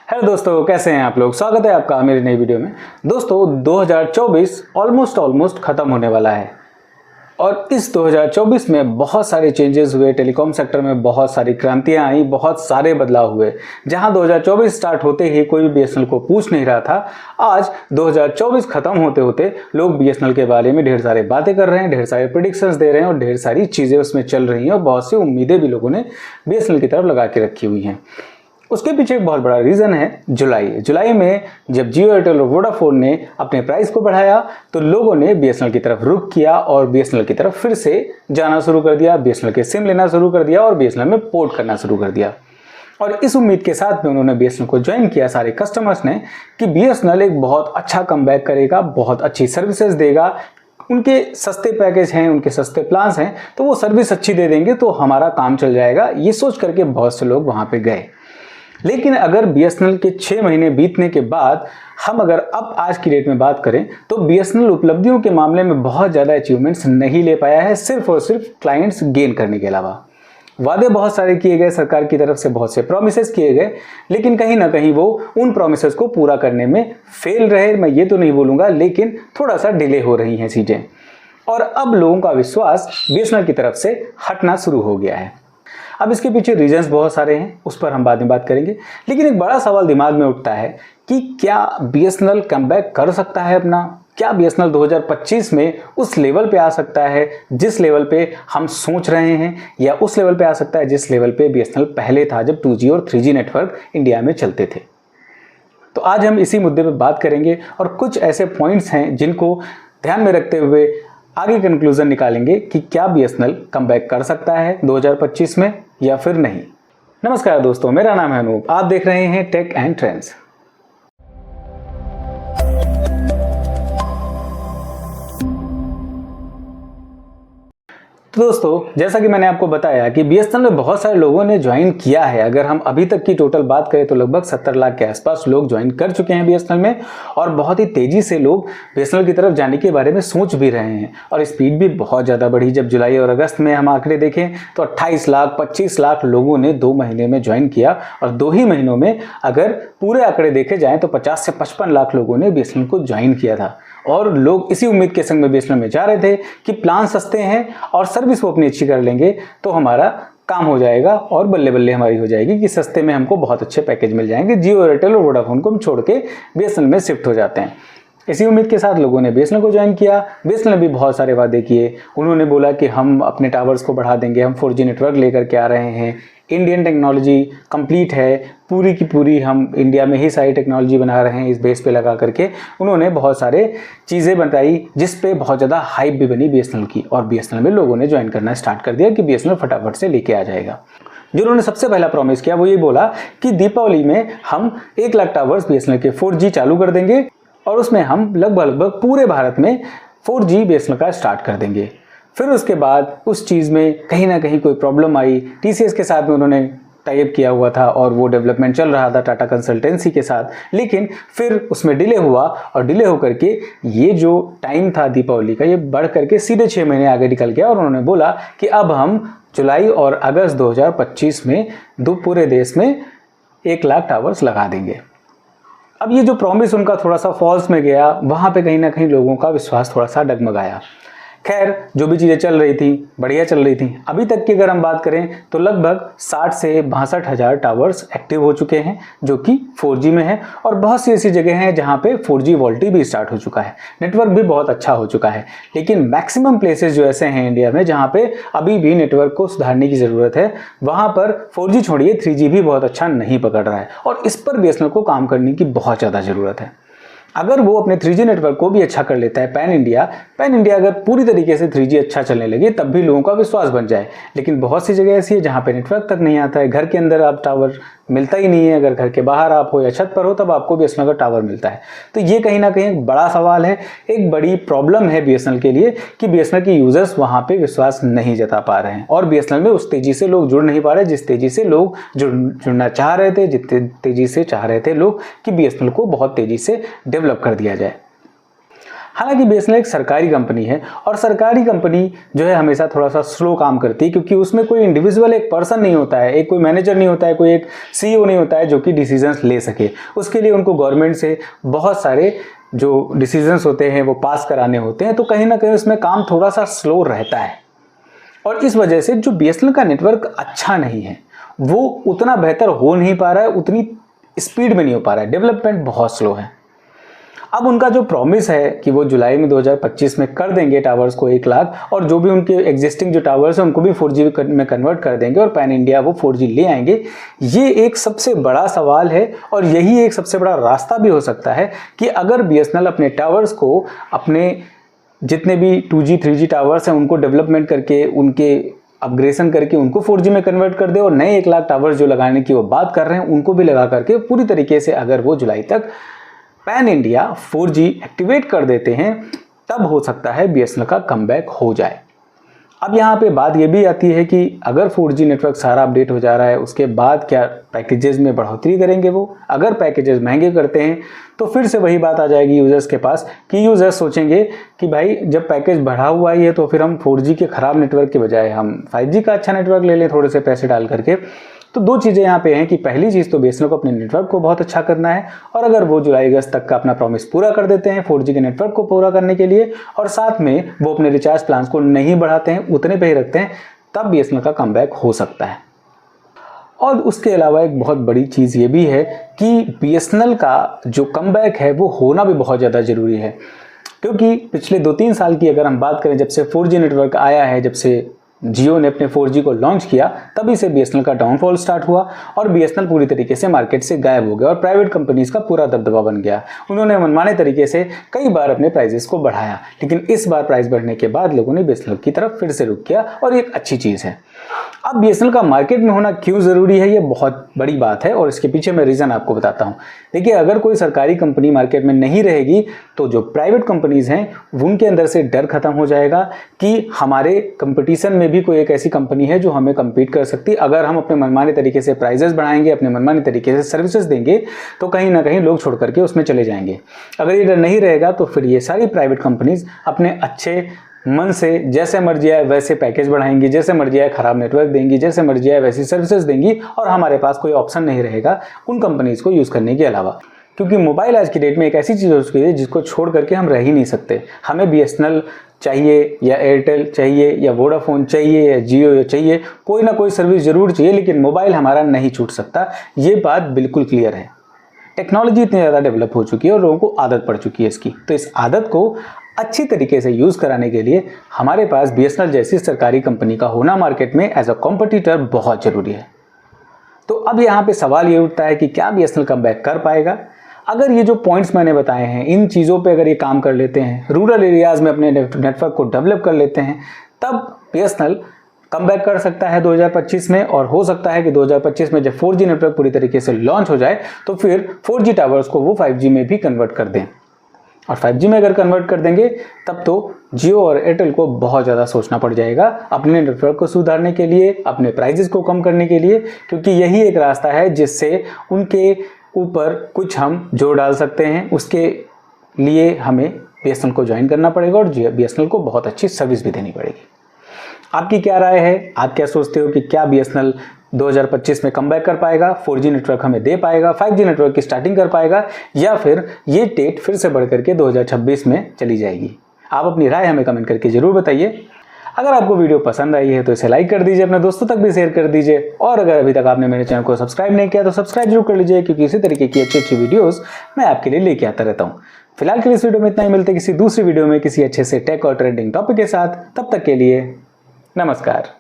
Hello दोस्तों, कैसे हैं आप लोग। स्वागत है आपका मेरी नई वीडियो में। दोस्तों 2024 ऑलमोस्ट ख़त्म होने वाला है और इस 2024 में बहुत सारे चेंजेस हुए। टेलीकॉम सेक्टर में बहुत सारी क्रांतियां आई, बहुत सारे बदलाव हुए। जहां 2024 स्टार्ट होते ही कोई भी बीएसएनएल को पूछ नहीं रहा था, आज 2024 ख़त्म होते होते लोग बीएसएनएल के बारे में ढेर सारे बातें कर रहे हैं, ढेर सारे प्रेडिक्शंस दे रहे हैं और ढेर सारी चीज़ें उसमें चल रही हैं और बहुत सी उम्मीदें भी लोगों ने बीएसएनएल की तरफ लगा के रखी हुई हैं। उसके पीछे एक बहुत बड़ा रीज़न है जुलाई में जब जियो, एयरटेल और वोडाफोन ने अपने प्राइस को बढ़ाया तो लोगों ने बीएसएनएल की तरफ रुख किया और बीएसएनएल की तरफ फिर से जाना शुरू कर दिया, बीएसएनएल के सिम लेना शुरू कर दिया और बीएसएनएल में पोर्ट करना शुरू कर दिया। और इस उम्मीद के साथ में उन्होंने बीएसएनएल को ज्वाइन किया सारे कस्टमर्स ने कि बीएसएनएल एक बहुत अच्छा कमबैक करेगा, बहुत अच्छी सर्विसेज देगा, उनके सस्ते पैकेज हैं, उनके सस्ते प्लान्स हैं, तो वो सर्विस अच्छी दे देंगे तो हमारा काम चल जाएगा। ये सोच करके बहुत से लोग वहाँ पे गए। लेकिन अगर बीएसएनएल के 6 महीने बीतने के बाद हम अगर अब आज की डेट में बात करें तो बीएसएनएल उपलब्धियों के मामले में बहुत ज़्यादा अचीवमेंट्स नहीं ले पाया है, सिर्फ और सिर्फ क्लाइंट्स गेन करने के अलावा। वादे बहुत सारे किए गए, सरकार की तरफ से बहुत से प्रोमिसेस किए गए, लेकिन कहीं ना कहीं वो उन प्रोमिसेस को पूरा करने में फेल रहे। मैं ये तो नहीं बोलूँगा, लेकिन थोड़ा सा डिले हो रही हैं चीज़ें और अब लोगों का विश्वास बीएसएनएल की तरफ से हटना शुरू हो गया है। अब इसके पीछे रीजंस बहुत सारे हैं, उस पर हम बाद में बात करेंगे। लेकिन एक बड़ा सवाल दिमाग में उठता है कि क्या बीएसएनएल कमबैक कर सकता है अपना? क्या बीएसएनएल 2025 में उस लेवल पे आ सकता है जिस लेवल पे हम सोच रहे हैं, या उस लेवल पे आ सकता है जिस लेवल पे बीएसएनएल पहले था जब 2G और 3G नेटवर्क इंडिया में चलते थे? तो आज हम इसी मुद्दे पर बात करेंगे और कुछ ऐसे पॉइंट्स हैं जिनको ध्यान में रखते हुए आगे कंक्लूजन निकालेंगे कि क्या बीएसएनएल कमबैक कर सकता है 2025 में या फिर नहीं। नमस्कार दोस्तों, मेरा नाम है अनूप, आप देख रहे हैं टेक एंड ट्रेंड्स। तो दोस्तों, जैसा कि मैंने आपको बताया कि बीएसएनएल में बहुत सारे लोगों ने ज्वाइन किया है। अगर हम अभी तक की टोटल बात करें तो लगभग 70 लाख के आसपास लोग ज्वाइन कर चुके हैं बीएसएनएल में और बहुत ही तेजी से लोग बीएसएनएल की तरफ जाने के बारे में सोच भी रहे हैं और स्पीड भी बहुत ज़्यादा बढ़ी। जब जुलाई और अगस्त में हम आंकड़े देखें तो 28 लाख 25 लाख लोगों ने 2 महीने में ज्वाइन किया और 2 ही महीनों में अगर पूरे आंकड़े देखे जाएँ तो 50 से 55 लाख लोगों ने बीएसएनएल को ज्वाइन किया था। और लोग इसी उम्मीद के संग में बीएसएनएल में जा रहे थे कि प्लान सस्ते हैं और सर्विस वो अपनी अच्छी कर लेंगे तो हमारा काम हो जाएगा और बल्ले बल्ले हमारी हो जाएगी कि सस्ते में हमको बहुत अच्छे पैकेज मिल जाएंगे। जियो, एयरटेल और वोडाफोन को हम छोड़ के बीएसएनएल में शिफ्ट हो जाते हैं। इसी उम्मीद के साथ लोगों ने बीएसएनएल को ज्वाइन किया। बीएसएनएल ने भी बहुत सारे वादे किए। उन्होंने बोला कि हम अपने टावर्स को बढ़ा देंगे, हम 4G नेटवर्क लेकर के आ रहे हैं, इंडियन टेक्नोलॉजी कंप्लीट है, पूरी की पूरी हम इंडिया में ही सारी टेक्नोलॉजी बना रहे हैं, इस बेस पे लगा करके उन्होंने बहुत सारे चीज़ें बताई जिस पे बहुत ज़्यादा हाइप भी बनी बीएसएनएल की और बीएसएनएल में लोगों ने ज्वाइन करना स्टार्ट कर दिया कि बीएसएनएल फटाफट से लेके आ जाएगा। जो उन्होंने सबसे पहला प्रॉमिस किया वो ये बोला कि दीपावली में हम 1 लाख टावर्स बीएसएनएल के 4G चालू कर देंगे और उसमें हम लगभग पूरे भारत में 4G बीएसएनएल का स्टार्ट कर देंगे। फिर उसके बाद उस चीज़ में कहीं ना कहीं कोई प्रॉब्लम आई। टीसीएस के साथ में उन्होंने टाई अप किया हुआ था और वो डेवलपमेंट चल रहा था टाटा कंसल्टेंसी के साथ, लेकिन फिर उसमें डिले हुआ और डिले होकर के ये जो टाइम था दीपावली का ये बढ़ करके सीधे 6 महीने आगे निकल गया और उन्होंने बोला कि अब हम जुलाई और अगस्त 2025 में पूरे देश में 1 लाख टावर्स लगा देंगे। अब ये जो प्रॉमिस उनका थोड़ा सा फॉल्स में गया, वहाँ पे कहीं ना कहीं लोगों का विश्वास थोड़ा सा डगमगाया। खैर, जो भी चीज़ें चल रही थी बढ़िया चल रही थी। अभी तक की अगर हम बात करें तो लगभग 60 से 62 हज़ार टावर्स एक्टिव हो चुके हैं जो कि 4G में है और बहुत सी ऐसी जगह हैं जहां पे 4G वोल्टी भी स्टार्ट हो चुका है, नेटवर्क भी बहुत अच्छा हो चुका है। लेकिन मैक्सिमम प्लेसेस जो ऐसे हैं इंडिया में जहां पे अभी भी नेटवर्क को सुधारने की ज़रूरत है, वहां पर 4G छोड़िए 3G भी बहुत अच्छा नहीं पकड़ रहा है और इस पर बीएसएनएल को काम करने की बहुत ज़्यादा ज़रूरत है। अगर वो अपने 3G नेटवर्क को भी अच्छा कर लेता है, पैन इंडिया अगर पूरी तरीके से 3G अच्छा चलने लगे तब भी लोगों का विश्वास बन जाए। लेकिन बहुत सी जगह ऐसी है जहाँ पे नेटवर्क तक नहीं आता है, घर के अंदर आप टावर मिलता ही नहीं है, अगर घर के बाहर आप हो या छत पर हो तब आपको बीएसएनएल का टावर मिलता है। तो ये कहीं ना कहीं एक बड़ा सवाल है, एक बड़ी प्रॉब्लम है बीएसएनएल के लिए कि बीएसएनएल के यूजर्स वहाँ पे विश्वास नहीं जता पा रहे हैं और बीएसएनएल में उस तेजी से लोग जुड़ नहीं पा रहे जिस तेजी से लोग जुड़ना चाह रहे थे, जितनी तेजी से चाह रहे थे लोग कि बीएसएनएल को बहुत तेजी से डेवलप कर दिया जाए। हालांकि बीएसएनएल एक सरकारी कंपनी है और सरकारी कंपनी जो है हमेशा थोड़ा सा स्लो काम करती है, क्योंकि उसमें कोई इंडिविजुअल एक पर्सन नहीं होता है, एक कोई मैनेजर नहीं होता है, कोई एक सीईओ नहीं होता है जो कि डिसीजंस ले सके। उसके लिए उनको गवर्नमेंट से बहुत सारे जो डिसीजंस होते हैं वो पास कराने होते हैं, तो कहीं ना कहीं उसमें काम थोड़ा सा स्लो रहता है। और इस वजह से जो बीएसएनएल का नेटवर्क अच्छा नहीं है, वो उतना बेहतर हो नहीं पा रहा है, उतनी स्पीड में नहीं हो पा रहा है, डेवलपमेंट बहुत स्लो है। अब उनका जो प्रॉमिस है कि वो जुलाई में 2025 में कर देंगे टावर्स को 1 लाख, और जो भी उनके एग्जिस्टिंग जो टावर्स हैं उनको भी 4G में कन्वर्ट कर देंगे और पैन इंडिया वो 4G ले आएंगे, ये एक सबसे बड़ा सवाल है। और यही एक सबसे बड़ा रास्ता भी हो सकता है कि अगर बीएसएनएल अपने टावर्स को, अपने जितने भी 2G 3G टावर्स हैं उनको डेवलपमेंट करके, उनके अपग्रेडेशन करके उनको 4G में कन्वर्ट कर दे, और नए 1 लाख टावर्स जो लगाने की वो बात कर रहे हैं उनको भी लगा करके पूरी तरीके से अगर वो जुलाई तक पैन इंडिया 4G एक्टिवेट कर देते हैं, तब हो सकता है बीएसएनएल का कमबैक हो जाए। अब यहाँ पे बात ये भी आती है कि अगर 4G नेटवर्क सारा अपडेट हो जा रहा है, उसके बाद क्या पैकेजेस में बढ़ोतरी करेंगे वो? अगर पैकेजेस महंगे करते हैं तो फिर से वही बात आ जाएगी यूज़र्स के पास कि यूज़र्स सोचेंगे कि भाई जब पैकेज बढ़ा हुआ ही है तो फिर हम 4G के ख़राब नेटवर्क के बजाय हम 5G का अच्छा नेटवर्क ले लें थोड़े से पैसे डाल करके। तो दो चीज़ें यहाँ पे हैं कि पहली चीज़ तो बीएसएनएल को अपने नेटवर्क को बहुत अच्छा करना है, और अगर वो जुलाई अगस्त तक का अपना प्रॉमिस पूरा कर देते हैं 4G के नेटवर्क को पूरा करने के लिए, और साथ में वो अपने रिचार्ज प्लान्स को नहीं बढ़ाते हैं, उतने पे ही रखते हैं, तब बीएसएनएल का कमबैक हो सकता है। और उसके अलावा एक बहुत बड़ी चीज़ ये भी है कि बीएसएनएल का जो कमबैक है वो होना भी बहुत ज़्यादा ज़रूरी है, क्योंकि पिछले 2-3 साल की अगर हम बात करें, जब से 4G नेटवर्क आया है, जब से जियो ने अपने 4G को लॉन्च किया, तभी से बीएसएनएल का डाउनफॉल स्टार्ट हुआ और बीएसएनएल पूरी तरीके से मार्केट से गायब हो गया और प्राइवेट कंपनीज का पूरा दबदबा बन गया। उन्होंने मनमाने तरीके से कई बार अपने प्राइजेस को बढ़ाया, लेकिन इस बार प्राइस बढ़ने के बाद लोगों ने बीएसएनएल की तरफ फिर से रुख किया, और ये एक अच्छी चीज़ है। अब बीएसएनएल का मार्केट में होना क्यों ज़रूरी है, ये बहुत बड़ी बात है, और इसके पीछे मैं रीज़न आपको बताता हूँ। देखिए, अगर कोई सरकारी कंपनी मार्केट में नहीं रहेगी तो जो प्राइवेट कंपनीज हैं उनके अंदर से डर खत्म हो जाएगा कि हमारे कंपटीशन में भी कोई एक ऐसी कंपनी है जो हमें कम्पीट कर सकती है। अगर हम अपने मनमाने तरीके से प्राइजेस बढ़ाएंगे, अपने मनमाने तरीके से सर्विसेज देंगे, तो कहीं ना कहीं लोग छोड़ करके उसमें चले जाएंगे। अगर ये डर नहीं रहेगा तो फिर ये सारी प्राइवेट कंपनीज अपने अच्छे मन से जैसे मर्जी आए वैसे पैकेज बढ़ाएंगी, जैसे मर्जी आए खराब नेटवर्क देंगी, जैसे मर्जी आए वैसी सर्विसेज देंगी, और हमारे पास कोई ऑप्शन नहीं रहेगा उन कंपनीज को यूज़ करने के अलावा। क्योंकि मोबाइल आज की डेट में एक ऐसी चीज़ हो चुकी है जिसको छोड़ करके हम रह ही नहीं सकते। हमें बीएसएनएल चाहिए या एयरटेल चाहिए या वोडाफोन चाहिए या जियो चाहिए, कोई ना कोई सर्विस जरूर चाहिए, लेकिन मोबाइल हमारा नहीं छूट सकता। ये बात बिल्कुल क्लियर है। टेक्नोलॉजी इतनी ज़्यादा डेवलप हो चुकी है और लोगों को आदत पड़ चुकी है इसकी, तो इस आदत को अच्छी तरीके से यूज़ कराने के लिए हमारे पास बीएसएनएल जैसी सरकारी कंपनी का होना मार्केट में एज अ कॉम्पिटिटर बहुत ज़रूरी है। तो अब यहाँ पे सवाल ये उठता है कि क्या बीएसएनएल कमबैक कर पाएगा? अगर ये जो पॉइंट्स मैंने बताए हैं, इन चीज़ों पे अगर ये काम कर लेते हैं, रूरल एरियाज़ में अपने नेटवर्क को डेवलप कर लेते हैं, तब बीएसएनएल कमबैक कर सकता है 2025 में। और हो सकता है कि 2025 में जब 4G नेटवर्क पूरी तरीके से लॉन्च हो जाए तो फिर 4G टावर्स को वो 5G में भी कन्वर्ट कर दें, और 5G में अगर कन्वर्ट कर देंगे तब तो जियो और एयरटेल को बहुत ज़्यादा सोचना पड़ जाएगा अपने नेटवर्क को सुधारने के लिए, अपने प्राइजेस को कम करने के लिए, क्योंकि यही एक रास्ता है जिससे उनके ऊपर कुछ हम जोर डाल सकते हैं। उसके लिए हमें बीएसएनएल को ज्वाइन करना पड़ेगा और बीएसएनएल को बहुत अच्छी सर्विस भी देनी पड़ेगी। आपकी क्या राय है? आप क्या सोचते हो कि क्या बीएसएनएल 2025 में कमबैक कर पाएगा, 4G नेटवर्क हमें दे पाएगा, 5G नेटवर्क की स्टार्टिंग कर पाएगा, या फिर ये डेट फिर से बढ़ करके 2026 में चली जाएगी? आप अपनी राय हमें कमेंट करके जरूर बताइए। अगर आपको वीडियो पसंद आई है तो इसे लाइक कर दीजिए, अपने दोस्तों तक भी शेयर कर दीजिए, और अगर अभी तक आपने मेरे चैनल को सब्सक्राइब नहीं किया तो सब्सक्राइब जरूर कर लीजिए, क्योंकि इसी तरीके की अच्छी अच्छी वीडियोस मैं आपके लिए लेके आता रहता हूँ। फिलहाल के लिए इस वीडियो में इतना ही, मिलते किसी दूसरी वीडियो में किसी अच्छे से टेक और ट्रेंडिंग टॉपिक के साथ। तब तक के लिए नमस्कार।